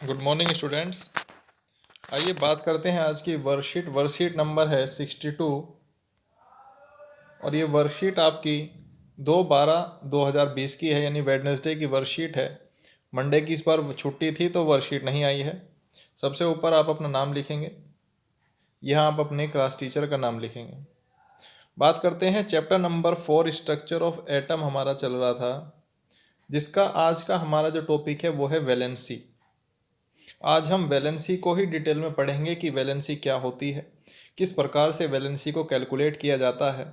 Good morning students. आइए बात करते हैं आज की वर्कशीट नंबर है 62। और ये वर्कशीट आपकी 2/12/2020 की है, यानी वेडनेसडे की वर्कशीट है। मंडे की इस बार छुट्टी थी तो वर्कशीट नहीं आई है। सबसे ऊपर आप अपना नाम लिखेंगे, यहाँ आप अपने क्लास टीचर का नाम लिखेंगे। बात करते हैं chapter number 4 structure of atom हमारा चल रहा था, जिसका आज का हमारा जो टॉपिक है वो है वैलेंसी। आज हम वैलेंसी को ही डिटेल में पढ़ेंगे कि वैलेंसी क्या होती है, किस प्रकार से वैलेंसी को कैलकुलेट किया जाता है।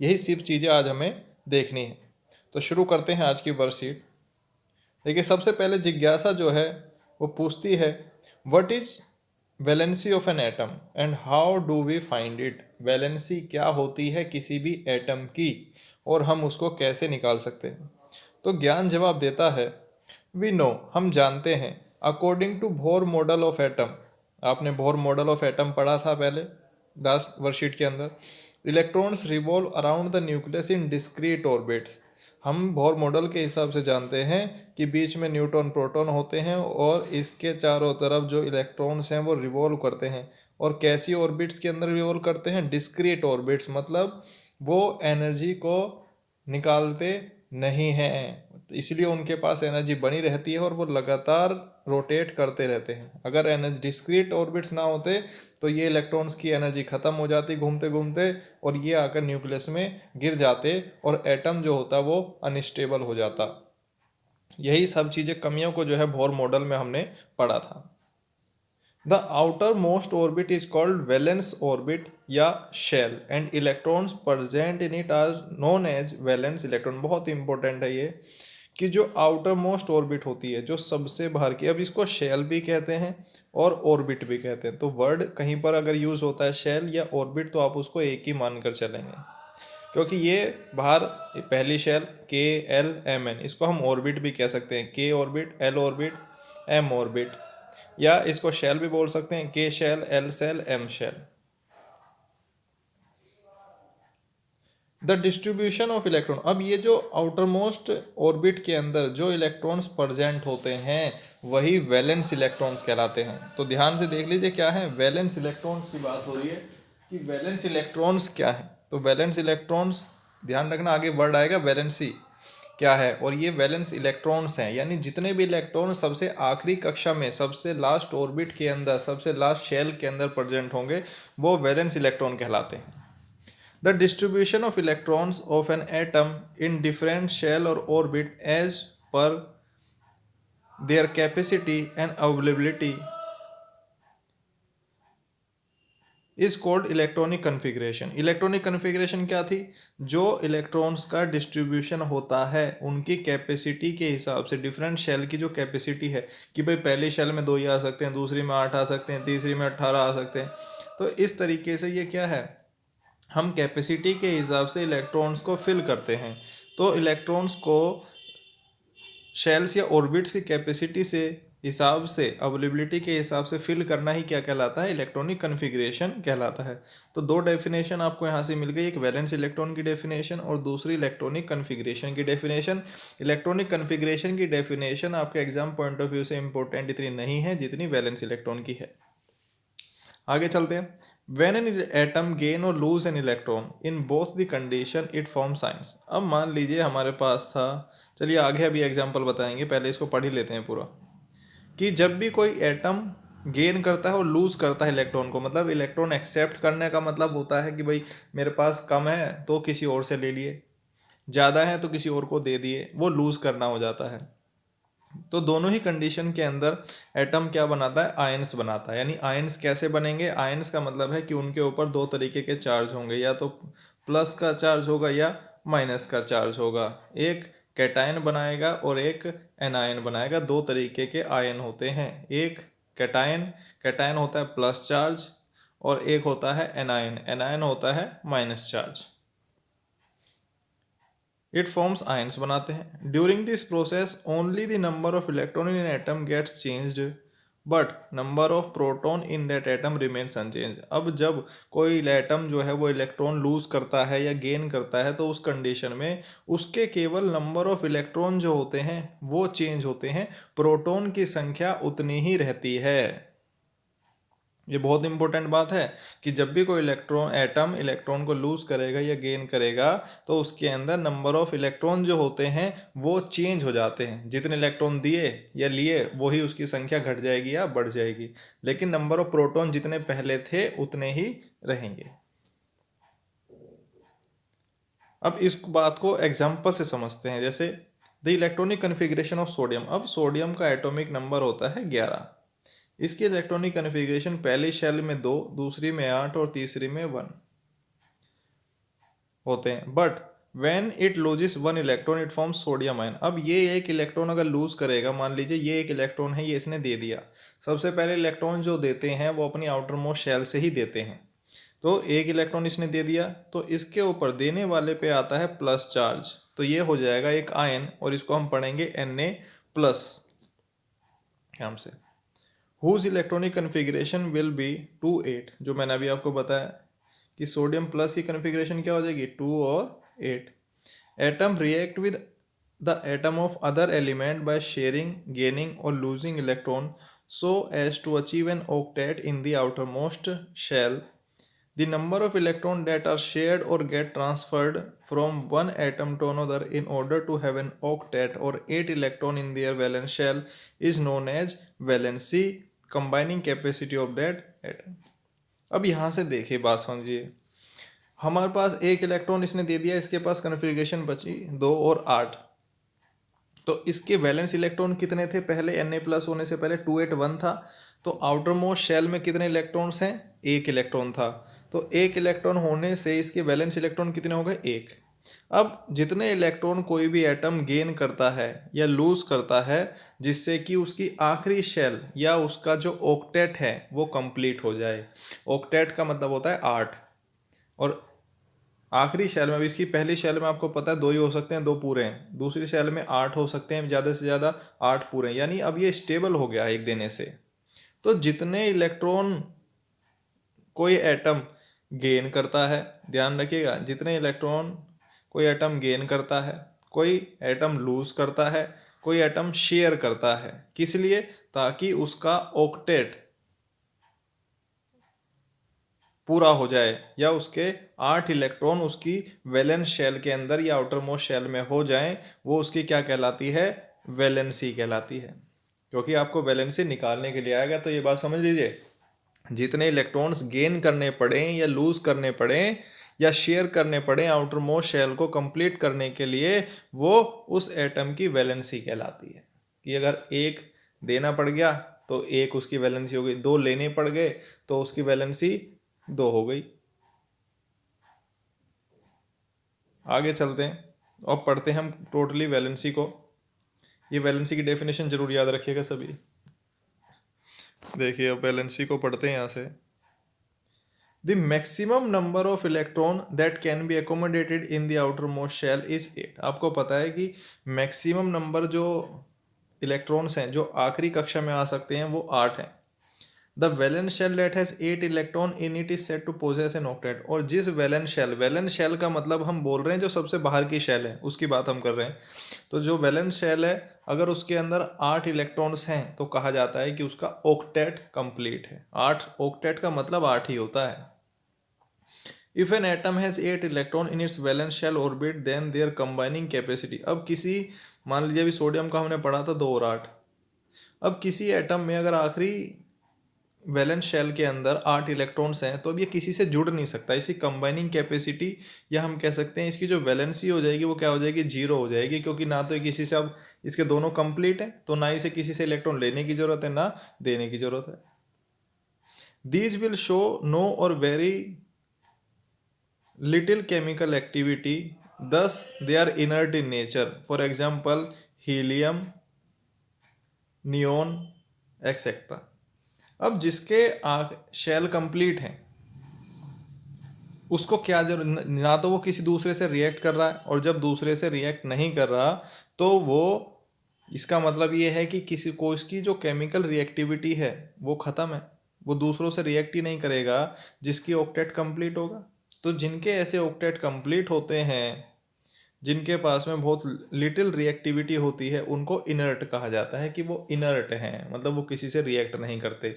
यही सिर्फ चीज़ें आज हमें देखनी है। तो शुरू करते हैं आज की वर्कशीट। देखिए, सबसे पहले जिज्ञासा जो है वो पूछती है, what is valency of an atom and how do we find it. Valency क्या होती है किसी भी एटम की और हम उसको कैसे निकाल सकते हैं। तो ज्ञान जवाब देता है, वी नो, हम जानते हैं, according to Bohr model of atom. आपने बोर मॉडल ऑफ एटम पढ़ा था पहले लास्ट वर्कशीट के अंदर। Electrons revolve around the nucleus in discrete orbits. हम बोर मॉडल के हिसाब से जानते हैं कि बीच में न्यूट्रॉन प्रोटॉन होते हैं और इसके चारों तरफ जो इलेक्ट्रॉन्स हैं वो रिवॉल्व करते हैं। और कैसी ऑर्बिट्स के अंदर रिवॉल्व करते हैं? डिस्क्रीट ऑर्बिट्स, मतलब वो एनर्जी को निकालते नहीं हैं, इसलिए उनके पास एनर्जी बनी रहती है और वो लगातार रोटेट करते रहते हैं। अगर एनर्जी डिस्क्रीट ऑर्बिट्स ना होते तो ये इलेक्ट्रॉन्स की एनर्जी खत्म हो जाती घूमते घूमते, और ये आकर न्यूक्लियस में गिर जाते और एटम जो होता वो अनस्टेबल हो जाता। यही सब चीज़ें, कमियों को जो है बोर मॉडल में हमने पढ़ा था। The outermost orbit is called valence orbit या shell and electrons present in it are known as valence electron. बहुत इंपॉर्टेंट है ये कि जो आउटर मोस्ट ऑर्बिट होती है, जो सबसे बाहर की, अब इसको शेल भी कहते हैं और ऑर्बिट भी कहते हैं। तो वर्ड कहीं पर अगर यूज होता है शेल या ऑर्बिट तो आप उसको एक ही मानकर चलेंगे, क्योंकि ये बाहर पहली शेल KLMN, इसको हम ऑर्बिट भी कह सकते हैं, K orbit, L orbit, M orbit, या इसको शेल भी बोल सकते हैं, K shell, L shell, M shell. The distribution of electron, अब ये जो आउटर मोस्ट ऑर्बिट के अंदर जो इलेक्ट्रॉन्स प्रेजेंट होते हैं वही वैलेंस इलेक्ट्रॉन्स कहलाते हैं। तो ध्यान से देख लीजिए क्या है, वैलेंस इलेक्ट्रॉन्स की बात हो रही है कि वैलेंस इलेक्ट्रॉन्स क्या है। तो वैलेंस इलेक्ट्रॉन्स, ध्यान रखना आगे वर्ड आएगा वैलेंसी क्या है, और ये वैलेंस इलेक्ट्रॉन्स हैं, यानी जितने भी इलेक्ट्रॉन सबसे आखिरी कक्षा में, सबसे लास्ट ऑर्बिट के अंदर, सबसे लास्ट शेल के अंदर प्रेजेंट होंगे वो वैलेंस इलेक्ट्रॉन कहलाते हैं। The distribution of electrons of an atom in different shell or orbit as per their capacity and availability is called electronic configuration. Electronic configuration क्या थी? जो इलेक्ट्रॉन्स का डिस्ट्रीब्यूशन होता है उनकी कैपेसिटी के हिसाब से, डिफरेंट शेल की जो कैपेसिटी है कि भाई पहली शेल में 2 ही आ सकते हैं, दूसरी में 8 आ सकते हैं, तीसरी में 18 आ सकते हैं। तो इस तरीके से ये क्या है, हम कैपेसिटी के हिसाब से इलेक्ट्रॉन्स को फिल करते हैं। तो इलेक्ट्रॉन्स को शेल्स या ऑर्बिट्स की कैपेसिटी से हिसाब से, अवेलेबिलिटी के हिसाब से फिल करना ही क्या कहलाता है? इलेक्ट्रॉनिक कन्फिग्रेशन कहलाता है। तो दो डेफिनेशन आपको यहाँ से मिल गई, एक वैलेंस इलेक्ट्रॉन की डेफिनेशन और दूसरी इलेक्ट्रॉनिक कन्फिग्रेशन की डेफिनेशन। इलेक्ट्रॉनिक कन्फिग्रेशन की डेफिनेशन आपके एग्जाम पॉइंट ऑफ व्यू से इंपॉर्टेंट इतनी नहीं है जितनी वैलेंस इलेक्ट्रॉन की है। आगे चलते हैं। When an atom gain or lose an electron in both the condition it forms ions। अब मान लीजिए हमारे पास था, चलिए आगे अभी एग्जांपल बताएंगे, पहले इसको पढ़ ही लेते हैं पूरा, कि जब भी कोई एटम गेन करता है और लूज करता है इलेक्ट्रॉन को, मतलब इलेक्ट्रॉन एक्सेप्ट करने का मतलब होता है कि भाई मेरे पास कम है तो किसी और से ले लिए, ज़्यादा है तो किसी और को दे दिए, वो लूज करना हो जाता है। तो दोनों ही कंडीशन के अंदर एटम क्या बनाता है? आयंस बनाता है। यानी आयंस कैसे बनेंगे? आयंस का मतलब है कि उनके ऊपर दो तरीके के चार्ज होंगे, या तो प्लस का चार्ज होगा या माइनस का चार्ज होगा। एक कैटायन बनाएगा और एक एनायन बनाएगा। दो तरीके के आयन होते हैं, एक कैटायन, कैटायन होता है प्लस चार्ज, और एक होता है एनायन, एनायन होता है minus charge. It forms ions बनाते हैं। During this process only the number of electron in atom gets changed but number of proton in that atom remains unchanged. अब जब कोई एटम जो है वो इलेक्ट्रॉन लूज करता है या गेन करता है तो उस कंडीशन में उसके केवल नंबर ऑफ इलेक्ट्रॉन जो होते हैं वो चेंज होते हैं, प्रोटॉन की संख्या उतनी ही रहती है। ये बहुत इंपॉर्टेंट बात है कि जब भी कोई एटम इलेक्ट्रॉन को लूज करेगा या गेन करेगा तो उसके अंदर नंबर ऑफ इलेक्ट्रॉन जो होते हैं वो चेंज हो जाते हैं। जितने इलेक्ट्रॉन दिए या लिए वही उसकी संख्या घट जाएगी या बढ़ जाएगी, लेकिन नंबर ऑफ प्रोटॉन जितने पहले थे उतने ही रहेंगे। अब इस बात को एग्जाम्पल से समझते हैं, जैसे the electronic configuration of sodium. अब सोडियम का एटॉमिक नंबर होता है 11। इसकी इलेक्ट्रॉनिक कन्फिग्रेशन पहली शेल में 2, दूसरी में 8 और तीसरी में 1 होते हैं। But when it loses 1 electron it forms sodium ion. अब ये एक इलेक्ट्रॉन अगर लूज करेगा, मान लीजिए ये एक इलेक्ट्रॉन है, ये इसने दे दिया। सबसे पहले इलेक्ट्रॉन जो देते हैं वो अपनी आउटर मोस्ट शेल से ही देते हैं। तो एक इलेक्ट्रॉन इसने दे दिया तो इसके ऊपर देने वाले पे आता है प्लस चार्ज, तो ये हो जाएगा एक आयन और इसको हम पढ़ेंगे Na प्लस नाम से। Whose electronic configuration will be 2 8। जो मैंने अभी आपको बताया कि सोडियम प्लस की कन्फिग्रेशन क्या हो जाएगी 2 और 8। Atom react with the atom of other element by sharing, gaining और losing electron so as to achieve an octet in the outermost shell. The number of electrons that are shared or get transferred from one atom to another in order to have an octet or 8 electron in their valence shell is known as valency, combining capacity of that atom. अब यहाँ से देखिए, बात समझिए। हमारे पास एक electron इसने दे दिया, इसके पास कन्फिग्रेशन बची 2 और 8। तो इसके वैलेंस इलेक्ट्रॉन कितने थे पहले, Na प्लस होने से पहले 281 था। तो आउटर मोस्ट शेल में कितने इलेक्ट्रॉन्स हैं, एक इलेक्ट्रॉन था। तो एक इलेक्ट्रॉन होने से इसके वैलेंस इलेक्ट्रॉन कितने हो गए, एक। अब जितने इलेक्ट्रॉन कोई भी एटम गेन करता है या लूज करता है जिससे कि उसकी आखिरी शेल या उसका जो ऑक्टेट है वो कंप्लीट हो जाए। ऑक्टेट का मतलब होता है 8, और आखिरी शेल में, अभी इसकी पहली शेल में आपको पता है 2 ही हो सकते हैं, 2 पूरे हैं। दूसरी शेल में 8 हो सकते हैं, ज़्यादा से ज़्यादा 8 पूरे हैं, यानी अब ये स्टेबल हो गया एक देने से। तो जितने इलेक्ट्रॉन कोई एटम गेन करता है, ध्यान रखिएगा, जितने इलेक्ट्रॉन कोई एटम गेन करता है, कोई एटम लूज करता है, कोई एटम शेयर करता है, किस लिए, ताकि उसका ऑक्टेट पूरा हो जाए या उसके 8 इलेक्ट्रॉन उसकी वैलेंस शेल के अंदर या आउटर मोस्ट शेल में हो जाएं, वो उसकी क्या कहलाती है, वैलेंसी कहलाती है। क्योंकि आपको वैलेंसी निकालने के लिए आएगा, तो ये बात समझ लीजिए, जितने इलेक्ट्रॉन्स गेन करने पड़े या लूज करने पड़े या शेयर करने पड़े आउटर मोस्ट शेल को कंप्लीट करने के लिए, वो उस एटम की वैलेंसी कहलाती है। कि अगर एक देना पड़ गया तो एक उसकी वैलेंसी हो गई, 2 लेने पड़ गए तो उसकी वैलेंसी 2 हो गई। आगे चलते हैं और पढ़ते हैं हम टोटली वैलेंसी को। ये वैलेंसी की डेफिनेशन जरूर याद रखिएगा सभी। देखिए अब वैलेंसी को पढ़ते हैं यहाँ से। The maximum number of electron that can be accommodated in the outermost shell is 8। आपको पता है कि मैक्सिमम नंबर जो इलेक्ट्रॉन्स हैं जो आखिरी कक्षा में आ सकते हैं वो 8 हैं। The valence shell that has 8 electron in it is said to possess an octet. और जिस वैलेंस शेल का मतलब हम बोल रहे हैं जो सबसे बाहर की शेल है उसकी बात हम कर रहे हैं। तो जो वैलेंस शेल है अगर उसके अंदर 8 इलेक्ट्रॉन्स हैं तो कहा जाता है कि उसका ऑक्टेट कंप्लीट है। 8 ऑक्टेट का मतलब 8 ही होता है। If an atom has 8 electron in its valence shell orbit then their combining capacity. अब किसी, मान लीजिए अभी सोडियम का हमने पढ़ा था 2 और 8। अब किसी एटम में अगर आखिरी वैलेंस शेल के अंदर 8 इलेक्ट्रॉन्स हैं तो अब ये किसी से जुड़ नहीं सकता। इसी कंबाइनिंग कैपेसिटी या हम कह सकते हैं इसकी जो वैलेंसी हो जाएगी वो क्या हो जाएगी, 0 हो जाएगी। क्योंकि ना तो किसी से, अब इसके दोनों कंप्लीट हैं तो ना इसे किसी से इलेक्ट्रॉन लेने की जरूरत है ना देने की जरूरत है। दीज विल शो नो और very little chemical activity, thus they are inert in nature. For example helium, neon etcetera. अब जिसके शेल कंप्लीट है उसको क्या जरूरत, ना तो वो किसी दूसरे से रिएक्ट कर रहा है, और जब दूसरे से रिएक्ट नहीं कर रहा तो वो इसका मतलब ये है कि किसी को इसकी जो केमिकल रिएक्टिविटी है वो ख़त्म है, वो दूसरों से रिएक्ट ही नहीं करेगा जिसकी ऑक्टेट कंप्लीट होगा। तो जिनके ऐसे ऑक्टेट कंप्लीट होते हैं, जिनके पास में बहुत लिटिल रिएक्टिविटी होती है, उनको इनर्ट कहा जाता है कि वो इनर्ट हैं, मतलब वो किसी से रिएक्ट नहीं करते।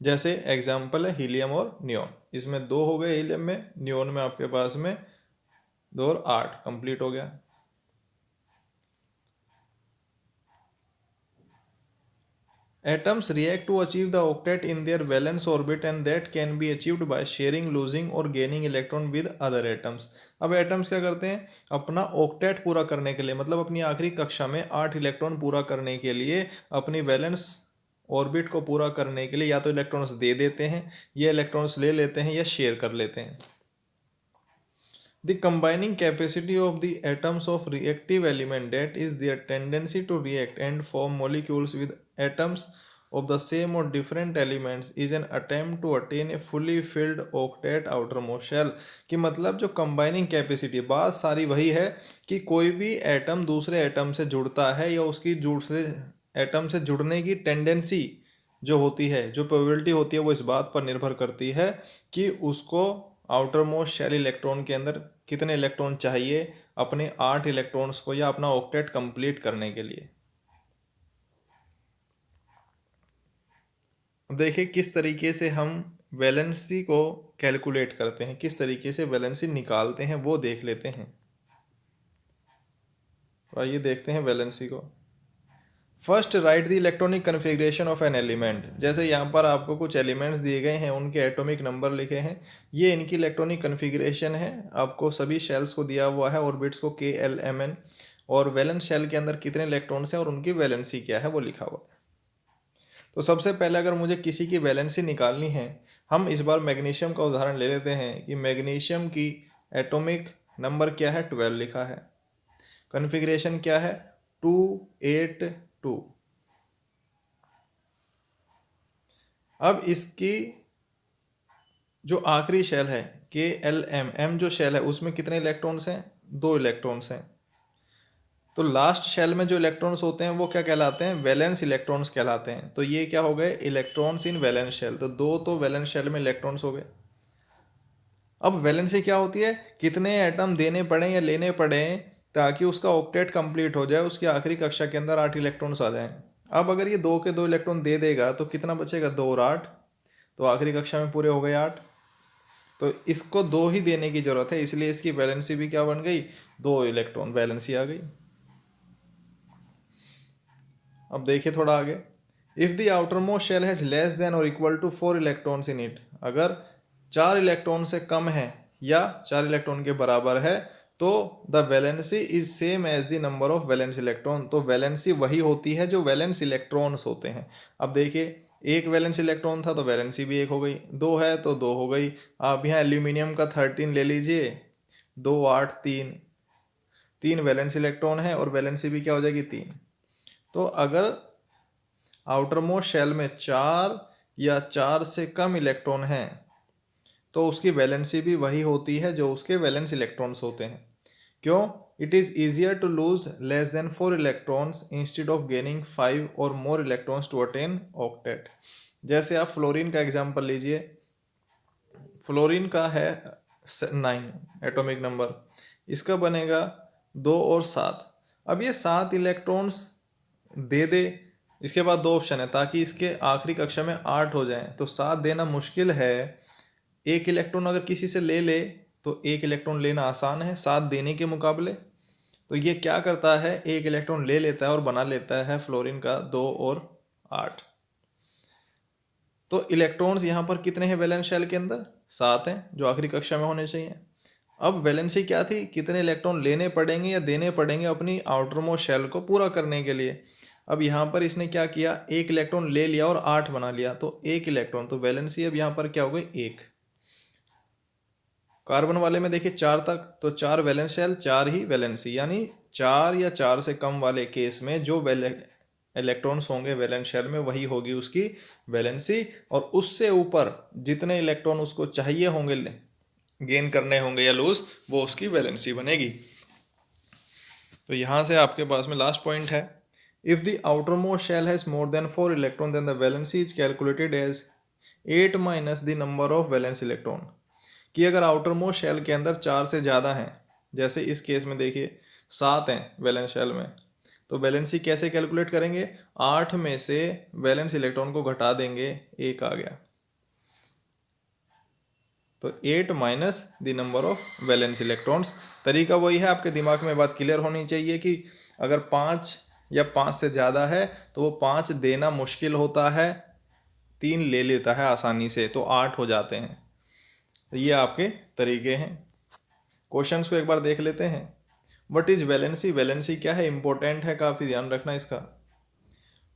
जैसे एग्जाम्पल है हीलियम और नियोन, इसमें 2 हो गए हीलियम में, नियोन में आपके पास में 2 और 8 कंप्लीट हो गया। Atoms react to achieve the octet in their valence orbit and that can be achieved by sharing, losing or gaining electron with other atoms। अब एटम्स क्या करते हैं, अपना ऑक्टेट पूरा करने के लिए, मतलब अपनी आखिरी कक्षा में 8 इलेक्ट्रॉन पूरा करने के लिए, अपनी वैलेंस ऑर्बिट को पूरा करने के लिए या तो इलेक्ट्रॉन्स दे देते हैं, या इलेक्ट्रॉन्स ले लेते हैं, या शेयर कर लेते हैं। The combining capacity of the atoms of reactive element, that is their tendency to react and form molecules with atoms of the same or different elements, is an attempt to attain a fully filled octet outermost shell। कि मतलब जो combining capacity, बात सारी वही है कि कोई भी एटम दूसरे एटम से जुड़ता है या उसकी एटम से जुड़ने की टेंडेंसी जो होती है, जो प्रोबेबिलिटी होती है, वो इस बात पर निर्भर करती है कि उसको आउटर मोस्ट शेल इलेक्ट्रॉन के अंदर कितने इलेक्ट्रॉन चाहिए अपने 8 इलेक्ट्रॉन्स को या अपना ऑक्टेट कंप्लीट करने के लिए। अब देखिए किस तरीके से हम वैलेंसी को कैलकुलेट करते हैं, किस तरीके से वैलेंसी निकालते हैं, वो देख लेते हैं। तो आइए देखते हैं वैलेंसी को। First right the electronic configuration of an element. जैसे यहाँ पर आपको कुछ एलिमेंट्स दिए गए हैं, उनके एटॉमिक नंबर लिखे हैं, ये इनकी इलेक्ट्रॉनिक कन्फिग्रेशन है। आपको सभी शेल्स को दिया हुआ है, ऑर्बिट्स को KLMN, और वैलेंस शेल के अंदर कितने इलेक्ट्रॉन्स हैं और उनकी वैलेंसी क्या है वो लिखा हुआ है। तो सबसे पहले अगर मुझे किसी की वैलेंसी निकालनी है, हम इस बार मैग्नीशियम का उदाहरण ले लेते हैं कि मैग्नीशियम की एटॉमिक नंबर क्या है, 12 लिखा है, कन्फिग्रेशन क्या है, 282। अब इसकी जो आखिरी शेल है KLMM, जो शेल है उसमें कितने इलेक्ट्रॉन्स हैं, 2 इलेक्ट्रॉन्स हैं। तो लास्ट शेल में जो इलेक्ट्रॉन्स होते हैं वो क्या कहलाते हैं, वैलेंस इलेक्ट्रॉन्स कहलाते हैं। तो ये क्या हो गए, इलेक्ट्रॉन्स इन वैलेंस शेल। तो 2 तो वैलेंस शेल में इलेक्ट्रॉन्स हो गए। अब वैलेंसी क्या होती है, कितने एटम देने पड़े या लेने पड़े ताकि उसका ऑक्टेट कंप्लीट हो जाए, उसकी आखिरी कक्षा के अंदर 8 इलेक्ट्रॉन्स आ जाएं। अब अगर ये 2 के 2 इलेक्ट्रॉन दे देगा तो कितना बचेगा, 2 और 8, तो आखिरी कक्षा में पूरे हो गए 8। तो इसको 2 ही देने की जरूरत है, इसलिए इसकी वैलेंसी भी क्या बन गई, 2 इलेक्ट्रॉन वैलेंसी आ गई। अब देखिए थोड़ा आगे, if the outermost shell has less than और equal to 4 electrons in it. अगर 4 इलेक्ट्रॉन से कम है या 4 इलेक्ट्रॉन के बराबर है तो the valency is same as the number of valence electron. तो वैलेंसी वही होती है जो वैलेंस इलेक्ट्रॉन्स होते हैं। अब देखिए, एक वैलेंस इलेक्ट्रॉन था तो वैलेंसी भी 1 हो गई, 2 है तो 2 हो गई। आप यहाँ एल्यूमिनियम का 13 ले लीजिए, 2 8 3, 3 वैलेंस इलेक्ट्रॉन है और वैलेंसी भी क्या हो जाएगी, 3। तो अगर आउटर मोस्ट शेल में 4 या 4 से कम इलेक्ट्रॉन हैं तो उसकी वैलेंसी भी वही होती है जो उसके वैलेंस इलेक्ट्रॉन्स होते हैं। क्यों, it is easier to lose less than 4 electrons instead of gaining 5 और more electrons to attain octet. जैसे आप फ्लोरीन का एग्जांपल लीजिए, फ्लोरीन का है 9 एटॉमिक नंबर, इसका बनेगा 2 और 7। अब ये 7 इलेक्ट्रॉन्स दे दे, इसके बाद 2 ऑप्शन है ताकि इसके आखिरी कक्षा में 8 हो जाएं, तो 7 देना मुश्किल है। 1 इलेक्ट्रॉन अगर किसी से ले ले तो 1 इलेक्ट्रॉन लेना आसान है 7 देने के मुकाबले। तो ये क्या करता है, 1 इलेक्ट्रॉन ले लेता है और बना लेता है फ्लोरीन का 2 और 8। तो इलेक्ट्रॉन्स यहाँ पर कितने हैं वैलेंस शेल के अंदर, 7 हैं, जो आखिरी कक्षा में होने चाहिए। अब वैलेंसी क्या थी, कितने इलेक्ट्रॉन लेने पड़ेंगे या देने पड़ेंगे अपनी आउटर मोस्ट शेल को पूरा करने के लिए। अब यहाँ पर इसने क्या किया, 1 इलेक्ट्रॉन ले लिया और 8 बना लिया, तो 1 इलेक्ट्रॉन, तो वैलेंसी अब यहाँ पर क्या हो गई, 1। कार्बन वाले में देखिए 4 तक, तो 4 वैलेंस शेल 4 ही वैलेंसी, यानी 4 या 4 से कम वाले केस में जो इलेक्ट्रॉन्स होंगे वैलेंस शेल में वही होगी उसकी वैलेंसी, और उससे ऊपर जितने इलेक्ट्रॉन उसको चाहिए होंगे गेन करने होंगे या लूज, वो उसकी वैलेंसी बनेगी। तो यहाँ से आपके पास में लास्ट पॉइंट है, if the outermost shell has more than 4 electron then the valency is calculated as 8 minus the number of valence electron. कि अगर आउटर मोस्ट शेल के अंदर 4 से ज़्यादा हैं, जैसे इस केस में देखिए 7 हैं वैलेंस शेल में, तो वैलेंसी कैसे कैलकुलेट करेंगे, 8 में से वैलेंस इलेक्ट्रॉन को घटा देंगे, 1 आ गया, तो 8 minus the number of valence electrons. तरीका वही है, आपके दिमाग में बात क्लियर होनी चाहिए कि अगर 5 या 5 से ज़्यादा है तो वो 5 देना मुश्किल होता है, 3 ले लेता है आसानी से, तो 8 हो जाते हैं। तो ये आपके तरीके हैं। क्वेश्चंस को एक बार देख लेते हैं। व्हाट इज वैलेंसी, वैलेंसी क्या है, इंपॉर्टेंट है, काफ़ी ध्यान रखना इसका।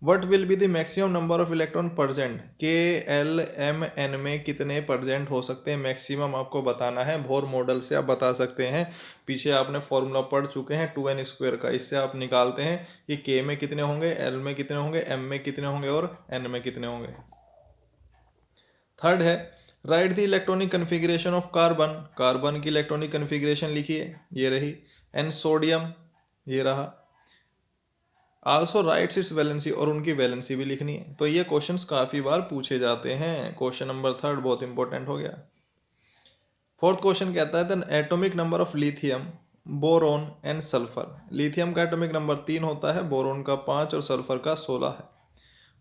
What will be the maximum number of electron percent, के एल एम एन में कितने परसेंट हो सकते हैं, मैक्सिमम आपको बताना है। बोर मॉडल से आप बता सकते हैं, पीछे आपने फॉर्मूला पढ़ चुके हैं 2n² का, इससे आप निकालते हैं कि के में कितने होंगे, एल में कितने होंगे, एम में कितने होंगे और एन में कितने होंगे। थर्ड है, right the electronic configuration of carbon, carbon की इलेक्ट्रॉनिक कन्फिग्रेशन लिखिए, ये रही, एंड सोडियम ये रहा। आल्सो राइट्स इट्स वैलेंसी, और उनकी वैलेंसी भी लिखनी है। तो ये क्वेश्चंस काफ़ी बार पूछे जाते हैं। क्वेश्चन नंबर 3 बहुत इंपॉर्टेंट हो गया। फोर्थ क्वेश्चन कहता है the atomic number of lithium, boron and sulphur. Lithium का एटॉमिक नंबर 3 होता है, बोरोन का 5 और सल्फर का 16 है।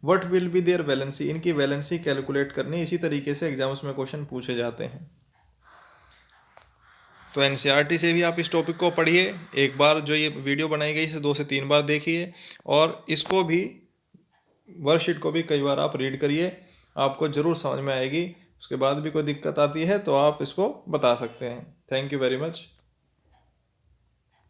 What will be their valency, इनकी वैलेंसी कैलकुलेट करनी। इसी तरीके से एग्जाम्स में क्वेश्चन पूछे जाते हैं। तो एनसीईआरटी से भी आप इस टॉपिक को पढ़िए, एक बार जो ये वीडियो बनाई गई इसे 2 से 3 बार देखिए, और इसको भी, वर्कशीट को भी कई बार आप रीड करिए, आपको ज़रूर समझ में आएगी। उसके बाद भी कोई दिक्कत आती है तो आप इसको बता सकते हैं। Thank you very much.